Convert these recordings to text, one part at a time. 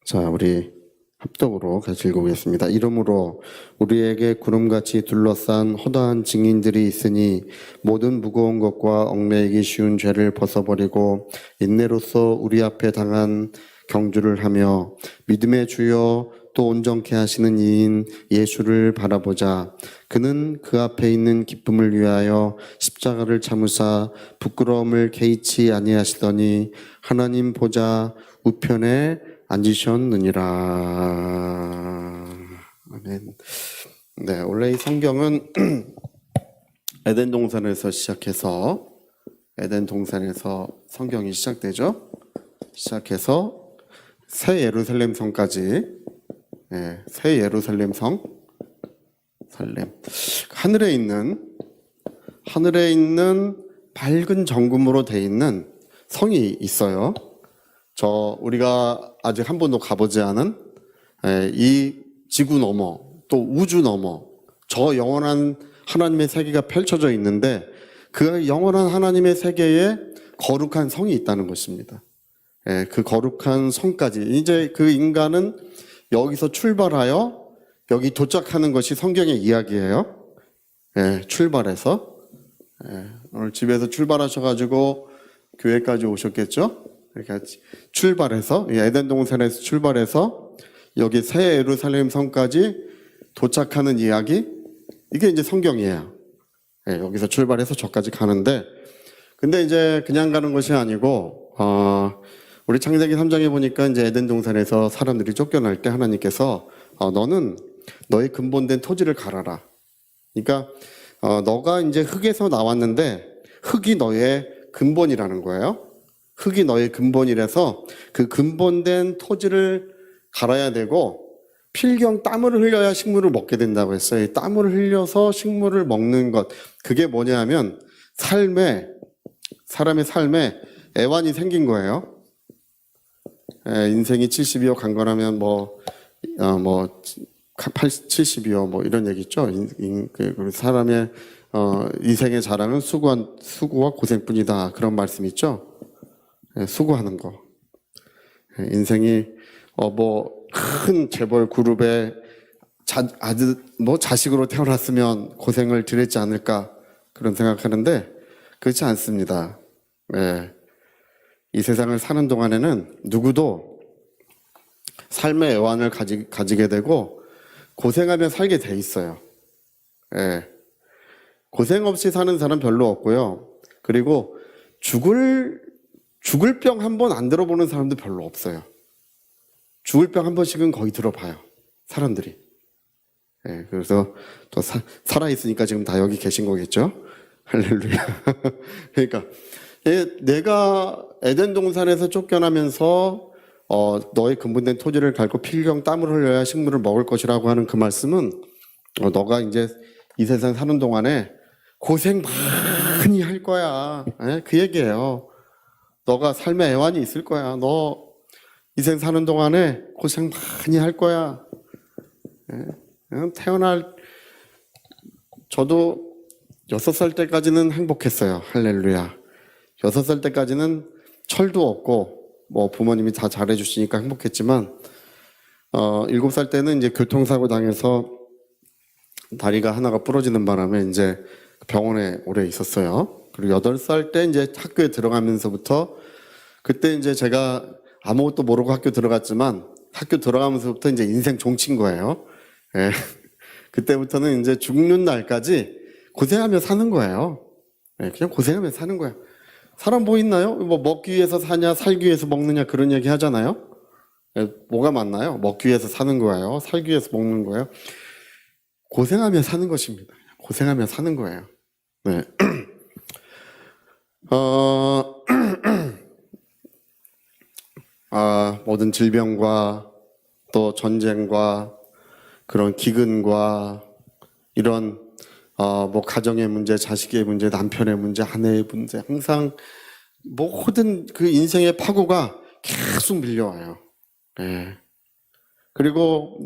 자, 우리 합독으로 같이 읽어보겠습니다. 이러므로 우리에게 구름같이 둘러싼 허다한 증인들이 있으니 모든 무거운 것과 얽매이기 쉬운 죄를 벗어버리고 인내로서 우리 앞에 당한 경주를 하며 믿음의 주여 또 온전케 하시는 이인 예수를 바라보자. 그는 그 앞에 있는 기쁨을 위하여 십자가를 참으사 부끄러움을 개의치 아니하시더니 하나님 보좌 우편에 앉으셨느니라. 아멘. 네, 원래 이 성경은 에덴 동산에서 시작해서 성경이 시작되죠. 시작해서 새 예루살렘 성까지, 새 예루살렘 성, 하늘에 있는 밝은 정금으로 돼 있는 성이 있어요. 우리가 아직 한 번도 가보지 않은 이 지구 너머 또 우주 너머 저 영원한 하나님의 세계가 펼쳐져 있는데 그 영원한 하나님의 세계에 거룩한 성이 있다는 것입니다. 그 거룩한 성까지 이제 그 인간은 여기서 출발하여 여기 도착하는 것이 성경의 이야기예요. 출발해서 오늘 집에서 출발하셔가지고 교회까지 오셨겠죠? 이렇게 출발해서 에덴 동산에서 출발해서 여기 새 예루살렘 성까지 도착하는 이야기, 이게 이제 성경이에요. 여기서 출발해서 저까지 가는데, 근데 이제 그냥 가는 것이 아니고 우리 창세기 3장에 보니까 이제 에덴 동산에서 사람들이 쫓겨날 때 하나님께서 너는 너의 근본된 토지를 갈아라. 그러니까 너가 이제 흙에서 나왔는데 흙이 너의 근본이라는 거예요. 흙이 너의 근본이라서 그 근본된 토지를 갈아야 되고 필경 땀을 흘려야 식물을 먹게 된다고 했어요. 이 땀을 흘려서 식물을 먹는 것, 그게 뭐냐 하면 사람의 삶에 애환이 생긴 거예요. 인생이 70이요 강건하면 70이요 뭐 이런 얘기 있죠. 사람의 인생의 자랑은 수고와 고생뿐이다, 그런 말씀 있죠. 수고하는 거. 인생이 큰 재벌 그룹의 자식으로 태어났으면 고생을 덜 했지 않을까, 그런 생각하는데 그렇지 않습니다. 이 세상을 사는 동안에는 누구도 삶의 애환을 가지게 되고 고생하며 살게 돼 있어요. 고생 없이 사는 사람 별로 없고요. 그리고 죽을 병 한 번 안 들어보는 사람도 별로 없어요. 죽을 병 한 번씩은 거의 들어봐요, 사람들이. 그래서 또 살아있으니까 지금 다 여기 계신 거겠죠? 할렐루야. 그러니까 내가 에덴 동산에서 쫓겨나면서 너의 근본된 토지를 갈고 필경 땀을 흘려야 식물을 먹을 것이라고 하는 그 말씀은 너가 이제 이 세상 사는 동안에 고생 많이 할 거야, 그 얘기예요. 너가 삶의 애환이 있을 거야. 너 인생 사는 동안에 고생 많이 할 거야. 저도 6살 때까지는 행복했어요. 할렐루야. 6살 때까지는 철도 없고 부모님이 다 잘해주시니까 행복했지만 7살 때는 이제 교통사고 당해서 다리가 하나가 부러지는 바람에 이제 병원에 오래 있었어요. 그리고 8살 때 이제 학교에 들어가면서부터, 그때 이제 제가 아무것도 모르고 학교 들어갔지만 학교 들어가면서부터 이제 인생 종친 거예요. 그때부터는 이제 죽는 날까지 고생하며 사는 거예요. 그냥 고생하며 사는 거야. 사람 뭐 있나요? 먹기 위해서 사냐, 살기 위해서 먹느냐, 그런 얘기 하잖아요. 뭐가 맞나요? 먹기 위해서 사는 거예요? 살기 위해서 먹는 거예요? 고생하며 사는 것입니다. 고생하며 사는 거예요. 모든 질병과 또 전쟁과 그런 기근과 이런 가정의 문제, 자식의 문제, 남편의 문제, 아내의 문제, 항상 모든 그 인생의 파고가 계속 밀려와요. 그리고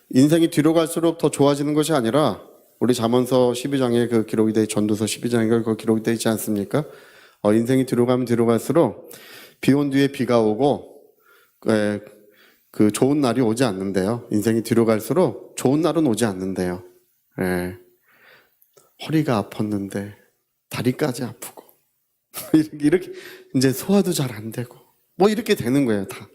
인생이 뒤로 갈수록 더 좋아지는 것이 아니라, 우리 잠언서 12장에 그 기록이 돼, 전도서 12장에 그 기록이 되어 있지 않습니까? 인생이 뒤로 가면 뒤로 갈수록 비 온 뒤에 비가 오고 그 좋은 날이 오지 않는데요. 인생이 뒤로 갈수록 좋은 날은 오지 않는데요. 예. 허리가 아팠는데 다리까지 아프고 이렇게 이제 소화도 잘 안 되고 뭐 이렇게 되는 거예요, 다.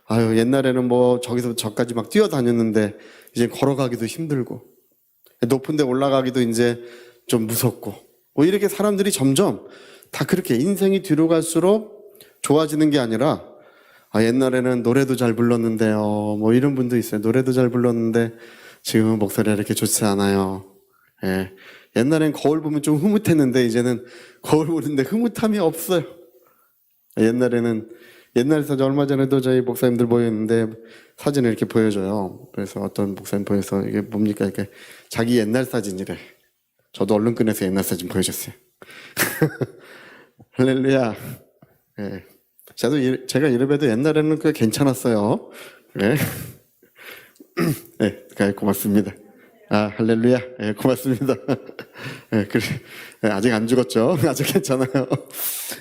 아유, 옛날에는 뭐 저기서 저까지 막 뛰어다녔는데 이제 걸어가기도 힘들고 높은 데 올라가기도 이제 좀 무섭고 뭐 이렇게 사람들이 점점 다 그렇게 인생이 뒤로 갈수록 좋아지는 게 아니라 옛날에는 노래도 잘 불렀는데요. 뭐 이런 분도 있어요. 노래도 잘 불렀는데 지금은 목소리가 이렇게 좋지 않아요. 예. 옛날엔 거울 보면 좀 흐뭇했는데 이제는 거울 보는데 흐뭇함이 없어요. 옛날 사진 얼마 전에도 저희 목사님들 모였는데 사진을 이렇게 보여줘요. 그래서 어떤 목사님 보여서 이게 뭡니까? 이렇게 자기 옛날 사진이래. 저도 얼른 꺼내서 옛날 사진 보여줬어요. 할렐루야. 예. 제가 이래봬도 옛날에는 꽤 괜찮았어요. 그래. 네, 고맙습니다. 할렐루야. 네, 고맙습니다. 네, 그래. 네, 아직 안 죽었죠? 아직 괜찮아요.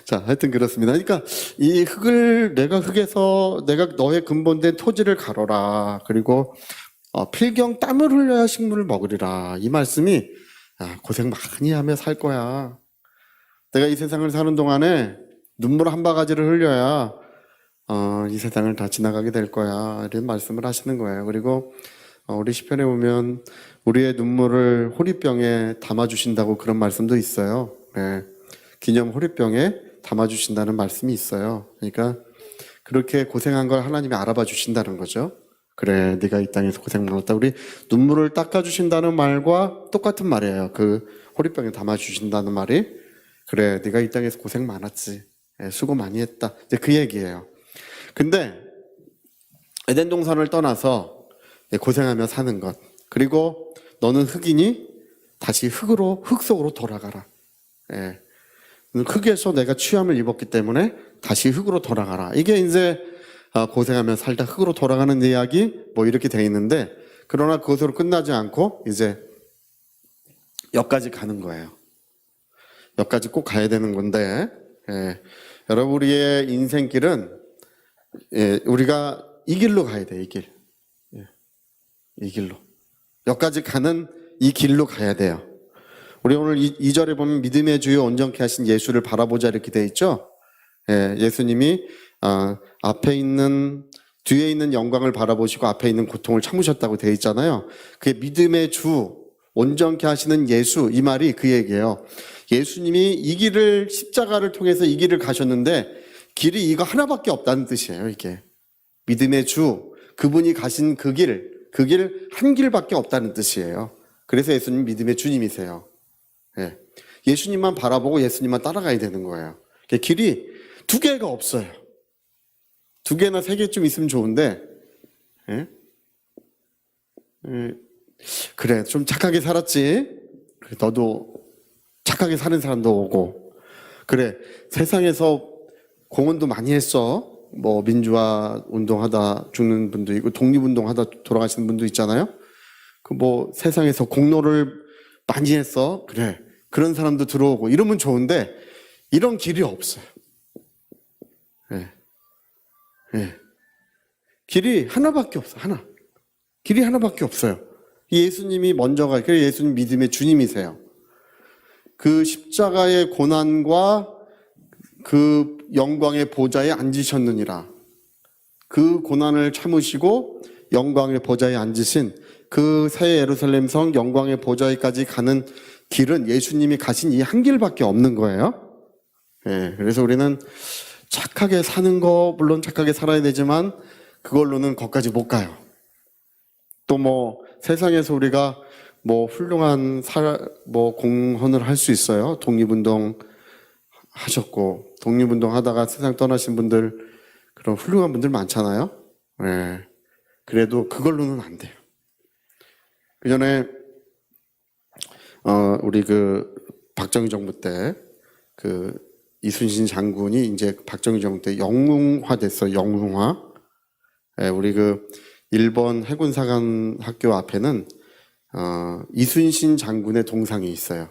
자, 하여튼 그렇습니다. 그러니까 이 흙을 내가 흙에서 내가 너의 근본된 토지를 가로라. 그리고 필경 땀을 흘려야 식물을 먹으리라. 이 말씀이 고생 많이 하며 살 거야. 내가 이 세상을 사는 동안에 눈물 한 바가지를 흘려야 이 세상을 다 지나가게 될 거야. 이런 말씀을 하시는 거예요. 그리고 우리 시편에 보면 우리의 눈물을 호리병에 담아주신다고 그런 말씀도 있어요. 네. 기념 호리병에 담아주신다는 말씀이 있어요. 그러니까 그렇게 고생한 걸 하나님이 알아봐 주신다는 거죠. 그래, 네가 이 땅에서 고생 많았다. 우리 눈물을 닦아주신다는 말과 똑같은 말이에요. 그 호리병에 담아주신다는 말이 그래, 네가 이 땅에서 고생 많았지. 수고 많이 했다. 이제 그 얘기예요. 근데 에덴 동산을 떠나서 고생하며 사는 것. 그리고 너는 흙이니 다시 흙 속으로 돌아가라. 흙에서 내가 취함을 입었기 때문에 다시 흙으로 돌아가라. 이게 이제 고생하며 살다 흙으로 돌아가는 이야기 뭐 이렇게 돼 있는데 그러나 그것으로 끝나지 않고 이제 역까지 가는 거예요. 역까지 꼭 가야 되는 건데 여러분 우리의 인생길은 우리가 이 길로 가야 돼. 이 길. 이 길로. 역까지 가는 이 길로 가야 돼요. 우리 오늘 2절에 보면 믿음의 주요 온전케 하신 예수를 바라보자 이렇게 돼 있죠. 예수님이 뒤에 있는 영광을 바라보시고 앞에 있는 고통을 참으셨다고 돼 있잖아요. 그게 믿음의 주 온전케 하시는 예수 이 말이 그 얘기예요. 예수님이 이 길을 십자가를 통해서 이 길을 가셨는데 길이 이거 하나밖에 없다는 뜻이에요. 이게 믿음의 주 그분이 가신 그 길 한 길밖에 없다는 뜻이에요. 그래서 예수님 믿음의 주님이세요. 예수님만 바라보고 예수님만 따라가야 되는 거예요. 길이 두 개가 없어요. 두 개나 세 개쯤 있으면 좋은데 그래 좀 착하게 살았지. 너도 착하게 사는 사람도 오고 그래 세상에서 공헌도 많이 했어. 뭐 민주화 운동하다 죽는 분도 있고 독립운동하다 돌아가시는 분도 있잖아요. 그 뭐 세상에서 공로를 많이 했어. 그래 그런 사람도 들어오고 이러면 좋은데 이런 길이 없어요. 길이 하나밖에 없어. 길이 하나밖에 없어요. 예수님이 먼저 가. 그래서 예수님 믿음의 주님이세요. 그 십자가의 고난과 그 영광의 보좌에 앉으셨느니라. 그 고난을 참으시고 영광의 보좌에 앉으신 그 새 예루살렘 성 영광의 보좌에까지 가는 길은 예수님이 가신 이 한 길밖에 없는 거예요. 그래서 우리는 착하게 사는 거 물론 착하게 살아야 되지만 그걸로는 거기까지 못 가요. 또 뭐 세상에서 우리가 뭐 훌륭한 공헌을 할 수 있어요. 독립운동 하셨고 독립운동 하다가 세상 떠나신 분들 그런 훌륭한 분들 많잖아요. 그래도 그걸로는 안 돼요. 그 전에 우리 그 박정희 정부 때 그 이순신 장군이 이제 박정희 정부 때 영웅화 됐어요. 영웅화. 우리 그 일본 해군사관 학교 앞에는 이순신 장군의 동상이 있어요.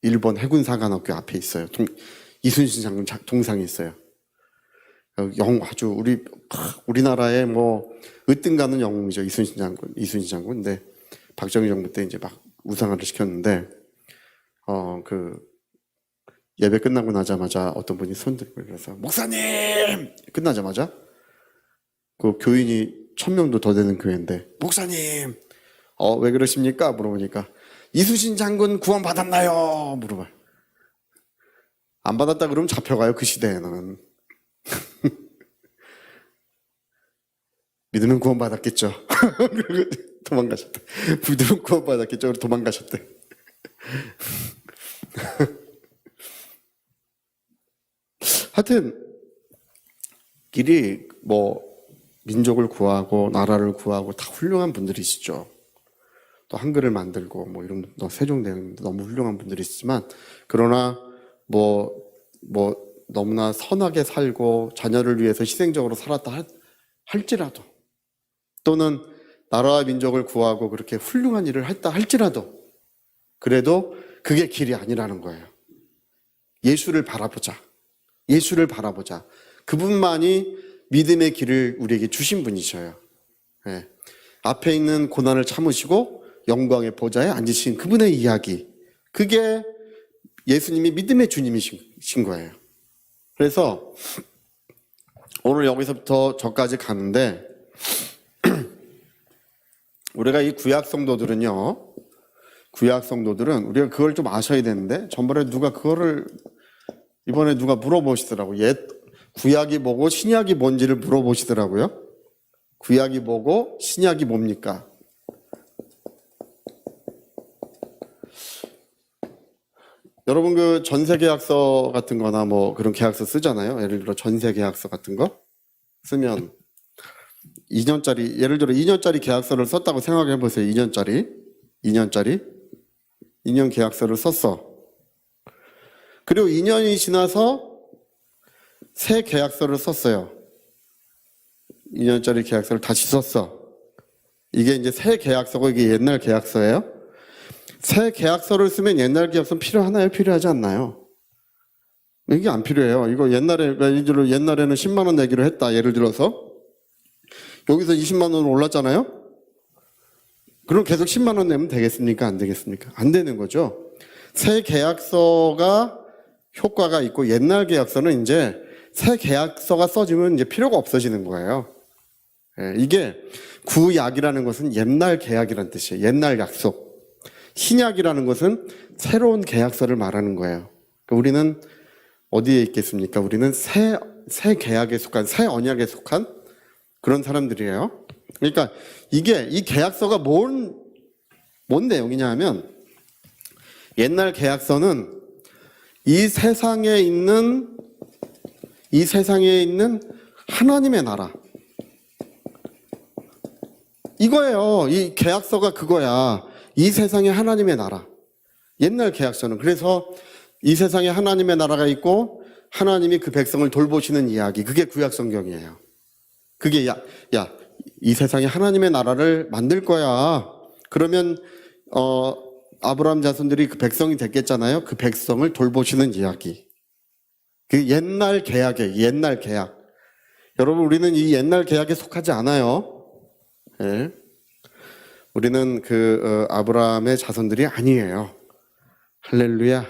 일본 해군사관 학교 앞에 있어요. 이순신 장군 동상이 있어요. 아주 우리나라의 뭐 으뜸 가는 영웅이죠. 이순신 장군. 근데 박정희 정부 때 이제 막 우상화를 시켰는데 그 예배 끝나고 나자마자 어떤 분이 손 들고 그래서 목사님 끝나자마자 그 교인이 1000명도 더 되는 교회인데 목사님 왜 그러십니까? 물어보니까 이순신 장군 구원 받았나요? 물어봐요. 안 받았다 그러면 잡혀가요. 그 시대에는. 믿으면 구원 받았겠죠. 도망가셨대. 믿으면 구원 받았겠죠. 도망가셨대. 하여튼 길이 뭐 민족을 구하고 나라를 구하고 다 훌륭한 분들이시죠. 또 한글을 만들고 뭐 이런 세종대왕 너무 훌륭한 분들이시지만 그러나 뭐 너무나 선하게 살고 자녀를 위해서 희생적으로 살았다 할지라도 또는 나라와 민족을 구하고 그렇게 훌륭한 일을 했다 할지라도 그래도 그게 길이 아니라는 거예요. 예수를 바라보자. 예수를 바라보자. 그분만이 믿음의 길을 우리에게 주신 분이셔요. 네. 앞에 있는 고난을 참으시고 영광의 보좌에 앉으신 그분의 이야기. 그게 예수님이 믿음의 주님이신 거예요. 그래서 오늘 여기서부터 저까지 가는데 우리가 이 구약 성도들은 우리가 그걸 좀 아셔야 되는데 이번에 누가 물어보시더라고요. 구약이 뭐고 신약이 뭔지를 물어보시더라고요. 구약이 뭐고 신약이 뭡니까? 여러분 그 전세계약서 같은 거나 뭐 그런 계약서 쓰잖아요. 예를 들어 전세계약서 같은 거 쓰면 2년짜리 예를 들어 2년짜리 계약서를 썼다고 생각해 보세요. 2년짜리 2년 계약서를 썼어. 그리고 2년이 지나서 새 계약서를 썼어요. 2년짜리 계약서를 다시 썼어. 이게 이제 새 계약서고 이게 옛날 계약서예요. 새 계약서를 쓰면 옛날 계약서는 필요하나요? 필요하지 않나요? 이게 안 필요해요. 이거 옛날에는 10만 원 내기로 했다. 예를 들어서 여기서 20만 원 올랐잖아요. 그럼 계속 10만 원 내면 되겠습니까? 안 되겠습니까? 안 되는 거죠. 새 계약서가 효과가 있고 옛날 계약서는 이제 새 계약서가 써지면 이제 필요가 없어지는 거예요. 이게 구약이라는 것은 옛날 계약이라는 뜻이에요. 옛날 약속. 신약이라는 것은 새로운 계약서를 말하는 거예요. 그러니까 우리는 어디에 있겠습니까? 우리는 새 계약에 속한, 새 언약에 속한 그런 사람들이에요. 그러니까 이 계약서가 뭔 내용이냐 하면 옛날 계약서는 이 세상에 있는 하나님의 나라. 이거예요. 이 계약서가 그거야. 이 세상에 하나님의 나라. 옛날 계약서는. 그래서 이 세상에 하나님의 나라가 있고 하나님이 그 백성을 돌보시는 이야기. 그게 구약 성경이에요. 그게 이 세상에 하나님의 나라를 만들 거야. 그러면 아브라함 자손들이 그 백성이 됐겠잖아요. 그 백성을 돌보시는 이야기. 그 옛날 계약이에요. 옛날 계약. 여러분 우리는 이 옛날 계약에 속하지 않아요. 네. 우리는 아브라함의 자손들이 아니에요. 할렐루야.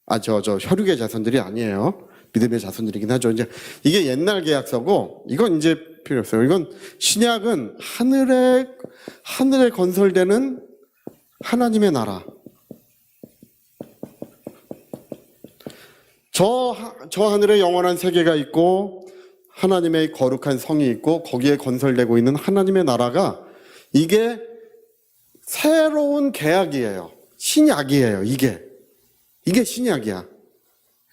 혈육의 자손들이 아니에요. 믿음의 자손들이긴 하죠. 이제 이게 옛날 계약서고 이건 이제 필요 없어요. 이건 신약은 하늘에 건설되는 하나님의 나라. 저 하늘에 영원한 세계가 있고 하나님의 거룩한 성이 있고 거기에 건설되고 있는 하나님의 나라가 이게 새로운 계약이에요. 신약이에요. 이게 신약이야.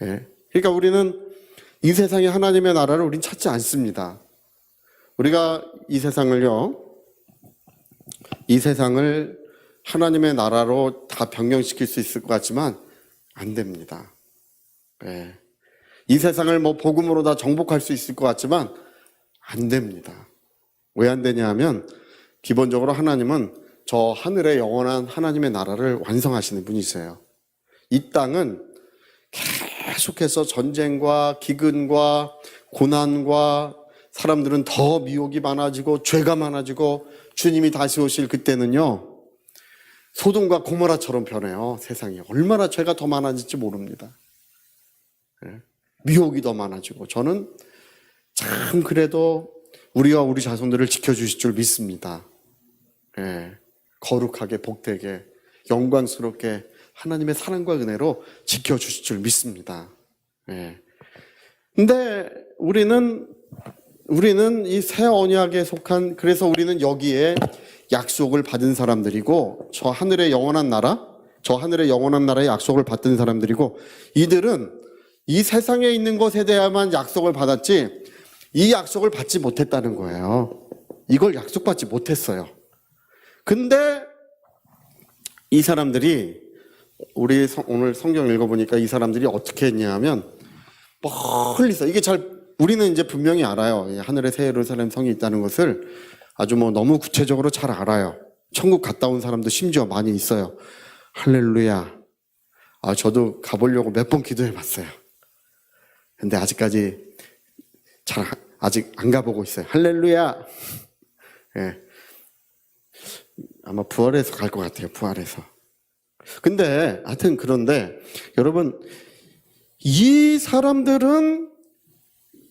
예. 그러니까 우리는 이 세상의 하나님의 나라를 우린 찾지 않습니다. 우리가 이 세상을 하나님의 나라로 다 변경시킬 수 있을 것 같지만 안 됩니다. 예. 이 세상을 복음으로 다 정복할 수 있을 것 같지만 안 됩니다. 왜 안 되냐 하면 기본적으로 하나님은 저 하늘의 영원한 하나님의 나라를 완성하시는 분이세요. 이 땅은 계속해서 전쟁과 기근과 고난과 사람들은 더 미혹이 많아지고 죄가 많아지고 주님이 다시 오실 그때는요, 소돔과 고모라처럼 변해요. 세상이 얼마나 죄가 더 많아질지 모릅니다. 미혹이 더 많아지고, 저는 참 그래도 우리와 우리 자손들을 지켜주실 줄 믿습니다. 거룩하게 복되게 영광스럽게 하나님의 사랑과 은혜로 지켜주실 줄 믿습니다. 근데 우리는 이 새 언약에 속한, 그래서 우리는 여기에 약속을 받은 사람들이고, 저 하늘의 영원한 나라의 약속을 받은 사람들이고, 이들은 이 세상에 있는 것에 대해야만 약속을 받았지 이 약속을 받지 못했다는 거예요. 이걸 약속받지 못했어요. 근데 이 사람들이, 우리 오늘 성경 읽어보니까 이 사람들이 어떻게 했냐 하면, 멀리서, 우리는 이제 분명히 알아요. 하늘에 새 예루살렘 성이 있다는 것을 아주 너무 구체적으로 잘 알아요. 천국 갔다 온 사람도 심지어 많이 있어요. 할렐루야. 저도 가보려고 몇 번 기도해 봤어요. 근데 아직까지 아직 안 가보고 있어요. 할렐루야. 아마 부활해서 갈 것 같아요. 부활해서. 근데 하여튼 그런데 여러분, 이 사람들은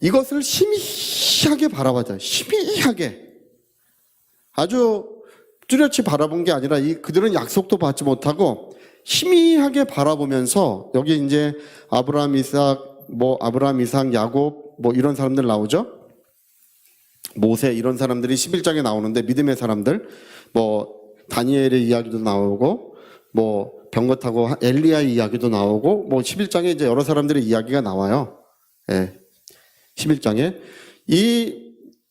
이것을 희미하게 바라봐요. 희미하게. 아주 뚜렷이 바라본 게 아니라 그들은 약속도 받지 못하고 희미하게 바라보면서, 여기 이제 아브라함, 이삭, 야곱 이런 사람들 나오죠. 모세 이런 사람들이 11장에 나오는데, 믿음의 사람들, 다니엘의 이야기도 나오고, 병거 타고 엘리야의 이야기도 나오고, 11장에 이제 여러 사람들의 이야기가 나와요. 11장에.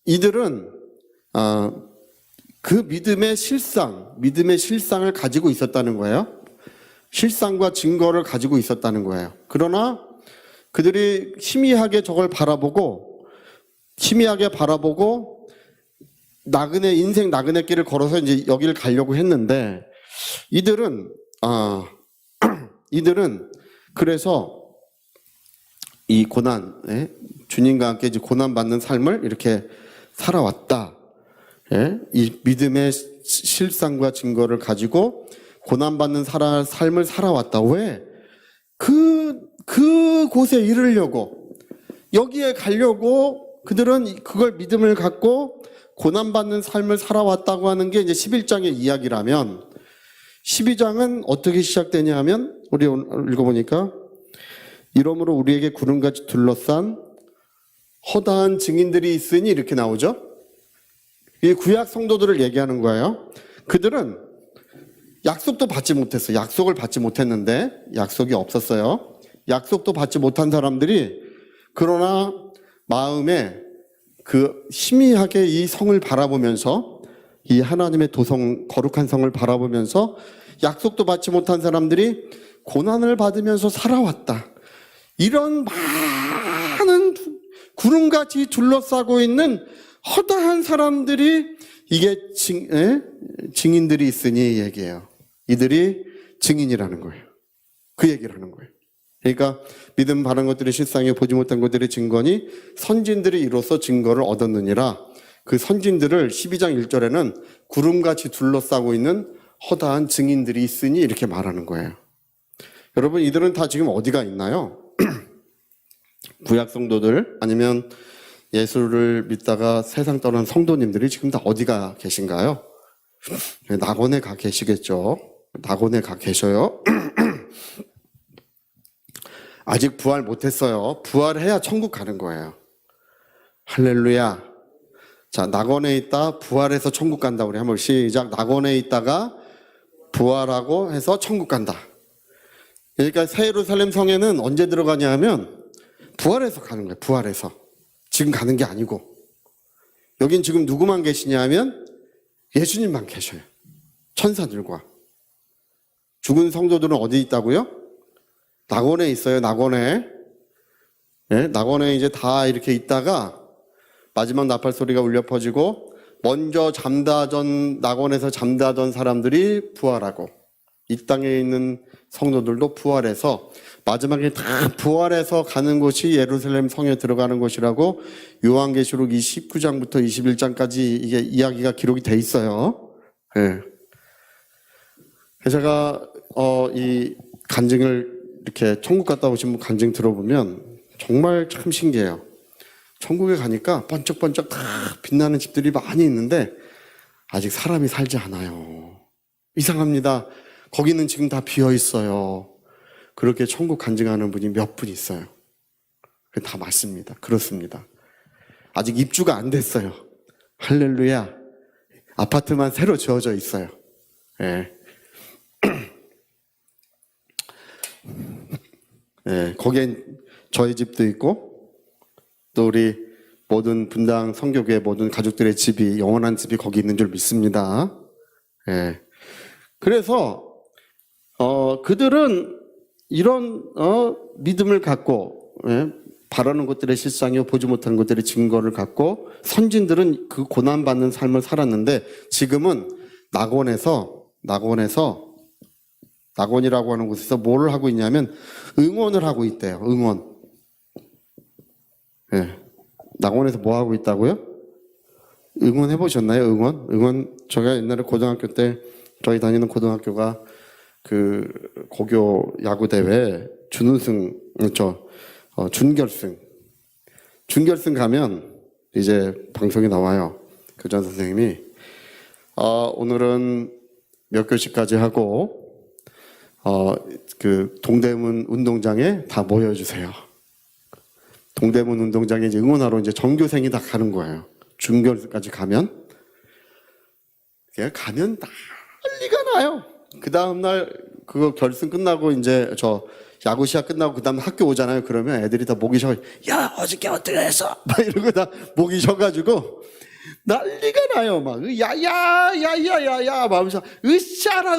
이들은, 그 믿음의 실상을 가지고 있었다는 거예요. 실상과 증거를 가지고 있었다는 거예요. 그러나 그들이 희미하게 저걸 바라보고, 인생 나그네 길을 걸어서 이제 여기를 가려고 했는데, 이들은 그래서 이 주님과 함께 이제 고난받는 삶을 이렇게 살아왔다. 이 믿음의 실상과 증거를 가지고 고난받는 삶을 살아왔다. 왜? 그곳에 이르려고, 여기에 가려고 그들은 그걸 믿음을 갖고 고난받는 삶을 살아왔다고 하는 게 이제 11장의 이야기라면, 12장은 어떻게 시작되냐 하면, 우리 오늘 읽어보니까, 이러므로 우리에게 구름같이 둘러싼 허다한 증인들이 있으니, 이렇게 나오죠. 이 구약 성도들을 얘기하는 거예요. 그들은 약속도 받지 못했어요. 약속을 받지 못했는데, 약속이 없었어요. 약속도 받지 못한 사람들이, 그러나 마음에 희미하게 이 성을 바라보면서, 이 하나님의 도성, 거룩한 성을 바라보면서, 약속도 받지 못한 사람들이 고난을 받으면서 살아왔다. 이런 많은 구름같이 둘러싸고 있는 허다한 사람들이, 이게 증인들이 있으니 얘기해요. 이들이 증인이라는 거예요. 그 얘기를 하는 거예요. 그러니까 믿음 바른 것들의 실상에 보지 못한 것들의 증거니 선진들이 이로써 증거를 얻었느니라. 그 선진들을 12장 1절에는 구름같이 둘러싸고 있는 허다한 증인들이 있으니 이렇게 말하는 거예요. 여러분, 이들은 다 지금 어디가 있나요? 구약 성도들, 아니면 예수를 믿다가 세상 떠난 성도님들이 지금 다 어디가 계신가요? 낙원에 가 계시겠죠. 낙원에 가 계셔요. 아직 부활 못했어요. 부활해야 천국 가는 거예요. 할렐루야. 자, 낙원에 있다 부활해서 천국 간다. 우리 한번 시작. 낙원에 있다가 부활하고 해서 천국 간다. 그러니까 새 예루살렘 성에는 언제 들어가냐 하면 부활해서 가는 거예요. 부활해서. 지금 가는 게 아니고. 여긴 지금 누구만 계시냐 하면 예수님만 계셔요. 천사들과. 죽은 성도들은 어디 있다고요? 낙원에 있어요. 낙원에. 네, 낙원에 이제 다 이렇게 있다가 마지막 나팔 소리가 울려 퍼지고 먼저 낙원에서 잠자던 사람들이 부활하고, 이 땅에 있는 성도들도 부활해서 마지막에 다 부활해서 가는 곳이 예루살렘 성에 들어가는 곳이라고 요한계시록 29장부터 21장까지 이게 이야기가 기록이 돼 있어요. 예. 제가 이 간증을 이렇게 천국 갔다 오신 분 간증 들어보면 정말 참 신기해요. 천국에 가니까 번쩍번쩍 다 빛나는 집들이 많이 있는데 아직 사람이 살지 않아요. 이상합니다. 거기는 지금 다 비어 있어요. 그렇게 천국 간증하는 분이 몇 분 있어요. 다 맞습니다. 그렇습니다. 아직 입주가 안 됐어요. 할렐루야. 아파트만 새로 지어져 있어요. 예. 예, 거기엔 저희 집도 있고 또 우리 모든 분당 선교교회 모든 가족들의 집이 영원한 집이 거기 있는 줄 믿습니다. 예. 그래서 그들은 이런 믿음을 갖고 바라는 것들의 실상이요 보지 못하는 것들의 증거를 갖고 선진들은 그 고난받는 삶을 살았는데 지금은 낙원이라고 하는 곳에서 뭐를 하고 있냐면 응원을 하고 있대요. 응원. 예. 낙원에서 뭐 하고 있다고요? 응원 해보셨나요? 응원. 제가 옛날에 고등학교 때 저희 다니는 고등학교가 그 고교 야구 대회 준결승 가면 이제 방송이 나와요. 교장 선생님이 오늘은 몇 교시까지 하고 그 동대문 운동장에 다 모여주세요. 동대문 운동장에 이제 응원하러 이제 전교생이 다 가는 거예요. 준결승까지 가면 난리가 나요. 그 다음날 그거 결승 끝나고 이제 저 야구 시합 끝나고 그 다음 학교 오잖아요. 그러면 애들이 다 목이 쉬어. 야 어저께 어떻게 했어? 막 이러고 다 목이 쉬어가지고 난리가 나요. 막 야야야야야야 막 하면서 으쌰라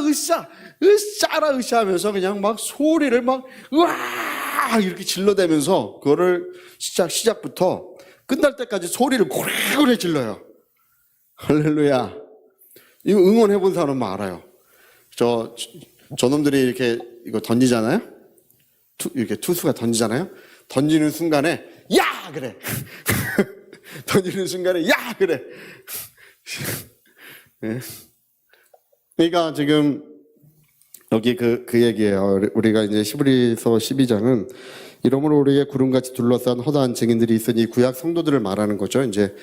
하면서 그냥 막 소리를 막 으아 이렇게 질러대면서 그거를 시작부터 끝날 때까지 소리를 고래고래 질러요. 할렐루야. 이거 응원해 본 사람은 알아요. 저놈들이 이렇게 이거 던지잖아요. 이렇게 투수가 던지잖아요. 던지는 순간에 야 그래. 던지는 순간에 야 그래. 네. 그러니까 지금 여기 그 얘기예요. 우리가 이제 히브리서 12장은 이러므로 우리의 구름같이 둘러싼 허다한 증인들이 있으니 구약 성도들을 말하는 거죠. 이제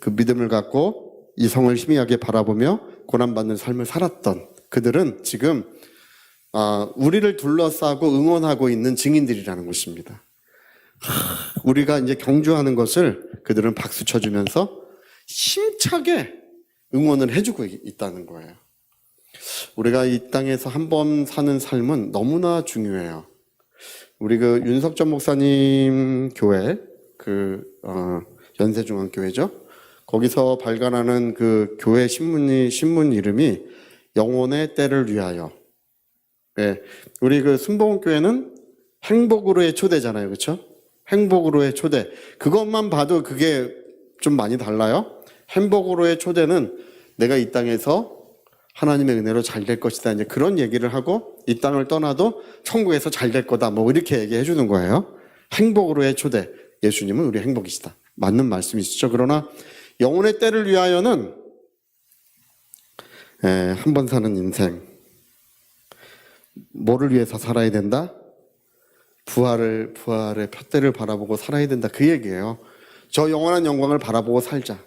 그 믿음을 갖고 이 성을 희미하게 바라보며 고난받는 삶을 살았던 그들은 지금 우리를 둘러싸고 응원하고 있는 증인들이라는 것입니다. 우리가 이제 경주하는 것을 그들은 박수 쳐주면서 힘차게 응원을 해주고 있다는 거예요. 우리가 이 땅에서 한 번 사는 삶은 너무나 중요해요. 우리 그 윤석전 목사님 교회, 연세중앙교회죠. 거기서 발간하는 그 교회 신문 이름이 영혼의 때를 위하여. 네. 우리 그 순복음교회는 행복으로의 초대잖아요. 그렇죠? 행복으로의 초대. 그것만 봐도 그게 좀 많이 달라요. 행복으로의 초대는 내가 이 땅에서 하나님의 은혜로 잘 될 것이다. 이제 그런 얘기를 하고 이 땅을 떠나도 천국에서 잘 될 거다. 뭐 이렇게 얘기해 주는 거예요. 행복으로의 초대. 예수님은 우리 행복이시다. 맞는 말씀이시죠. 그러나 영혼의 때를 위하여는 한 번 사는 인생. 뭐를 위해서 살아야 된다? 부활의 푯대를 바라보고 살아야 된다. 그 얘기예요. 저 영원한 영광을 바라보고 살자.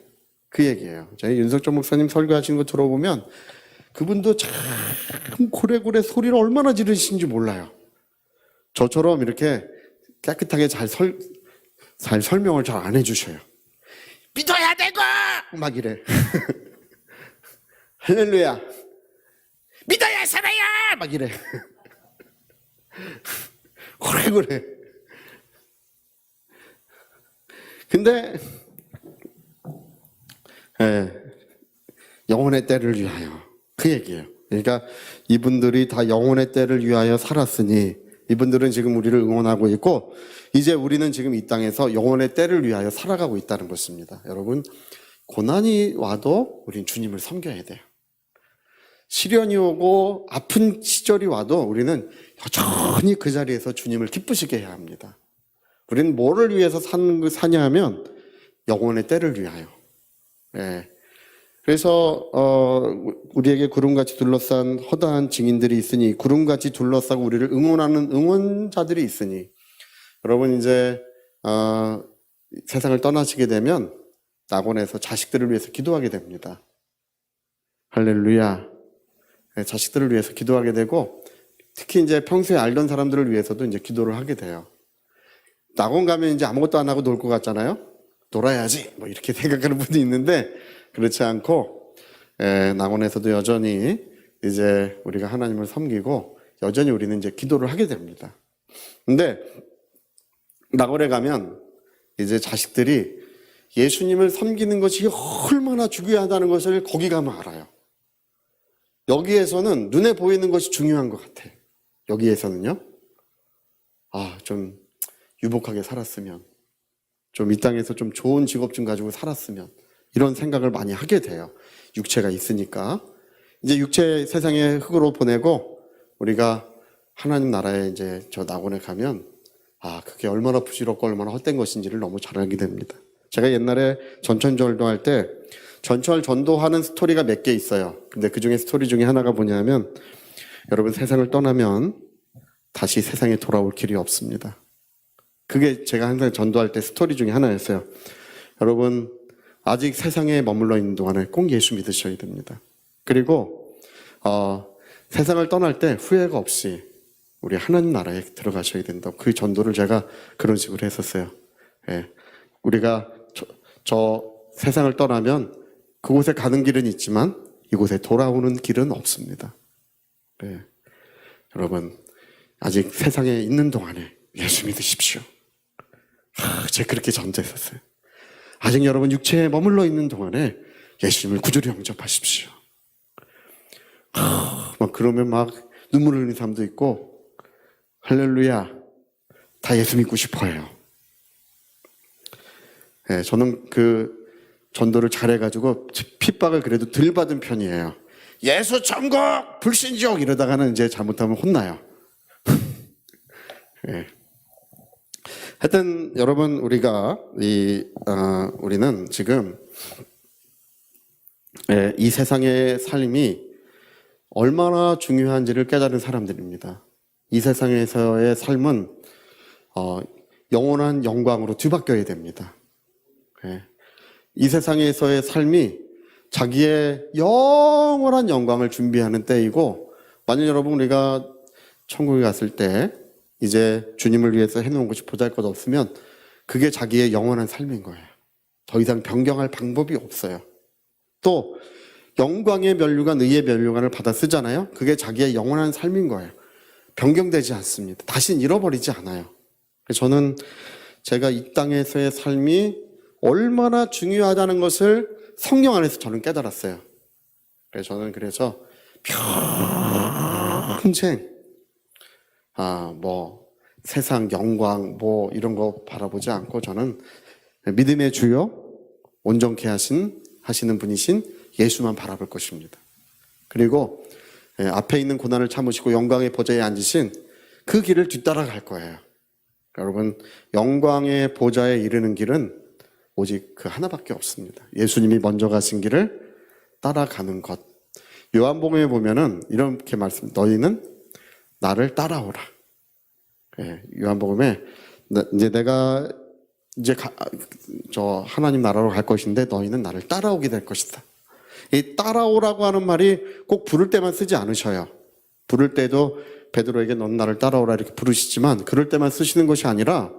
그 얘기예요. 저희 윤석전 목사님 설교하신 거 들어보면 그분도 참 고래고래 소리를 얼마나 지르시는지 몰라요. 저처럼 이렇게 깨끗하게 잘 설명을 잘 안 해주셔요. 믿어야 되고! 막 이래. 할렐루야. 믿어야 살아야! 막 이래. 고래고래. 근데, 영혼의 때를 위하여. 그 얘기예요. 그러니까 이분들이 다 영혼의 때를 위하여 살았으니 이분들은 지금 우리를 응원하고 있고 이제 우리는 지금 이 땅에서 영혼의 때를 위하여 살아가고 있다는 것입니다. 여러분, 고난이 와도 우린 주님을 섬겨야 돼요. 시련이 오고 아픈 시절이 와도 우리는 여전히 그 자리에서 주님을 기쁘시게 해야 합니다. 우리는 뭐를 위해서 사냐 하면 영혼의 때를 위하여. 예. 그래서 우리에게 구름같이 둘러싼 허다한 증인들이 있으니, 구름같이 둘러싸고 우리를 응원하는 응원자들이 있으니, 여러분 이제 세상을 떠나시게 되면 낙원에서 자식들을 위해서 기도하게 됩니다. 할렐루야. 네, 자식들을 위해서 기도하게 되고, 특히 이제 평소에 알던 사람들을 위해서도 이제 기도를 하게 돼요. 낙원 가면 이제 아무것도 안 하고 놀 것 같잖아요. 놀아야지 뭐 이렇게 생각하는 분이 있는데, 그렇지 않고 낙원에서도 여전히 이제 우리가 하나님을 섬기고 여전히 우리는 이제 기도를 하게 됩니다. 근데 낙원에 가면 이제 자식들이 예수님을 섬기는 것이 얼마나 중요하다는 것을 거기 가면 알아요. 여기에서는 눈에 보이는 것이 중요한 것 같아. 여기에서는요. 좀 유복하게 살았으면, 좀 이 땅에서 좀 좋은 직업 좀 가지고 살았으면, 이런 생각을 많이 하게 돼요. 육체가 있으니까. 이제 육체 세상에 흙으로 보내고 우리가 하나님 나라에 이제 저 낙원에 가면 그게 얼마나 부질없고 얼마나 헛된 것인지를 너무 잘 알게 됩니다. 제가 옛날에 전천 전도할 때 전철 전도하는 스토리가 몇 개 있어요. 근데 그 중에 스토리 중에 하나가 뭐냐면, 여러분 세상을 떠나면 다시 세상에 돌아올 길이 없습니다. 그게 제가 항상 전도할 때 스토리 중에 하나였어요. 여러분 아직 세상에 머물러 있는 동안에 꼭 예수 믿으셔야 됩니다. 그리고 세상을 떠날 때 후회가 없이 우리 하나님 나라에 들어가셔야 된다. 그 전도를 제가 그런 식으로 했었어요. 예. 우리가 저 세상을 떠나면 그곳에 가는 길은 있지만 이곳에 돌아오는 길은 없습니다. 예. 여러분 아직 세상에 있는 동안에 예수 믿으십시오. 제가 그렇게 전도했었어요. 아직 여러분 육체에 머물러 있는 동안에 예수님을 구주로 영접하십시오. 막 그러면 막 눈물 흘리는 사람도 있고, 할렐루야, 다 예수 믿고 싶어요. 네, 저는 그 전도를 잘해가지고 핍박을 그래도 덜 받은 편이에요. 예수 천국 불신족 이러다가는 이제 잘못하면 혼나요. 네. 하여튼 여러분 우리는 지금 이 세상의 삶이 얼마나 중요한지를 깨달은 사람들입니다. 이 세상에서의 삶은 영원한 영광으로 뒤바뀌어야 됩니다. 이 세상에서의 삶이 자기의 영원한 영광을 준비하는 때이고, 만약 여러분 우리가 천국에 갔을 때 이제 주님을 위해서 해놓은 것이 보잘것없으면 그게 자기의 영원한 삶인 거예요. 더 이상 변경할 방법이 없어요. 또 영광의 면류관, 의의 면류관을 받아 쓰잖아요. 그게 자기의 영원한 삶인 거예요. 변경되지 않습니다. 다시는 잃어버리지 않아요. 저는 제가 이 땅에서의 삶이 얼마나 중요하다는 것을 성령 안에서 저는 깨달았어요. 저는 그래서 평생 세상 영광 이런 거 바라보지 않고 저는 믿음의 주요 온전케 하시는 분이신 예수만 바라볼 것입니다. 그리고 앞에 있는 고난을 참으시고 영광의 보좌에 앉으신 그 길을 뒤따라 갈 거예요. 여러분 영광의 보좌에 이르는 길은 오직 그 하나밖에 없습니다. 예수님이 먼저 가신 길을 따라가는 것. 요한복음에 보면은 이렇게 너희는 나를 따라오라. 요한복음에 내가 저 하나님 나라로 갈 것인데 너희는 나를 따라오게 될 것이다. 이 따라오라고 하는 말이 꼭 부를 때만 쓰지 않으셔요. 부를 때도 베드로에게 넌 나를 따라오라 이렇게 부르시지만, 그럴 때만 쓰시는 것이 아니라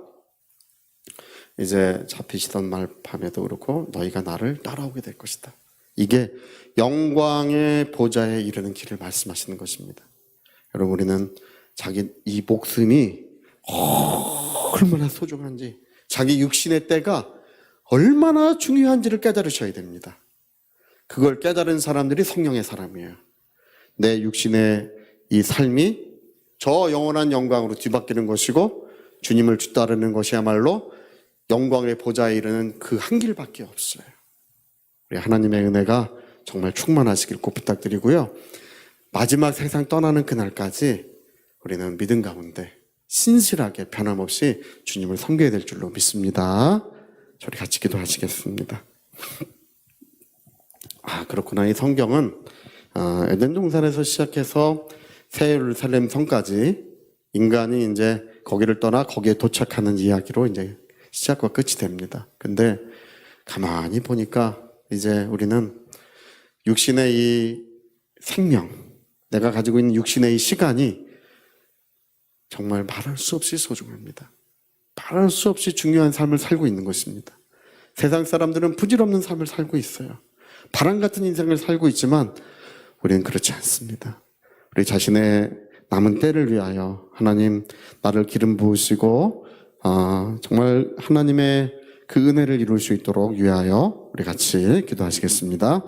이제 잡히시던 말 밤에도 그렇고 너희가 나를 따라오게 될 것이다. 이게 영광의 보좌에 이르는 길을 말씀하시는 것입니다. 여러분 우리는 자기 이 목숨이 얼마나 소중한지, 자기 육신의 때가 얼마나 중요한지를 깨달으셔야 됩니다. 그걸 깨달은 사람들이 성령의 사람이에요. 내 육신의 이 삶이 저 영원한 영광으로 뒤바뀌는 것이고 주님을 뒤따르는 것이야말로 영광의 보좌에 이르는 그 한 길밖에 없어요. 우리 하나님의 은혜가 정말 충만하시길 꼭 부탁드리고요. 마지막 세상 떠나는 그날까지 우리는 믿음 가운데 신실하게 변함없이 주님을 섬겨야 될 줄로 믿습니다. 저리 같이 기도하시겠습니다. 그렇구나. 이 성경은 에덴 동산에서 시작해서 새 예루살렘 성까지 인간이 이제 거기를 떠나 거기에 도착하는 이야기로 이제 시작과 끝이 됩니다. 근데 가만히 보니까 이제 우리는 육신의 이 생명, 내가 가지고 있는 육신의 이 시간이 정말 말할 수 없이 소중합니다. 말할 수 없이 중요한 삶을 살고 있는 것입니다. 세상 사람들은 부질없는 삶을 살고 있어요. 바람 같은 인생을 살고 있지만 우리는 그렇지 않습니다. 우리 자신의 남은 때를 위하여 하나님 나를 기름 부으시고 정말 하나님의 그 은혜를 이룰 수 있도록 위하여 우리 같이 기도하시겠습니다.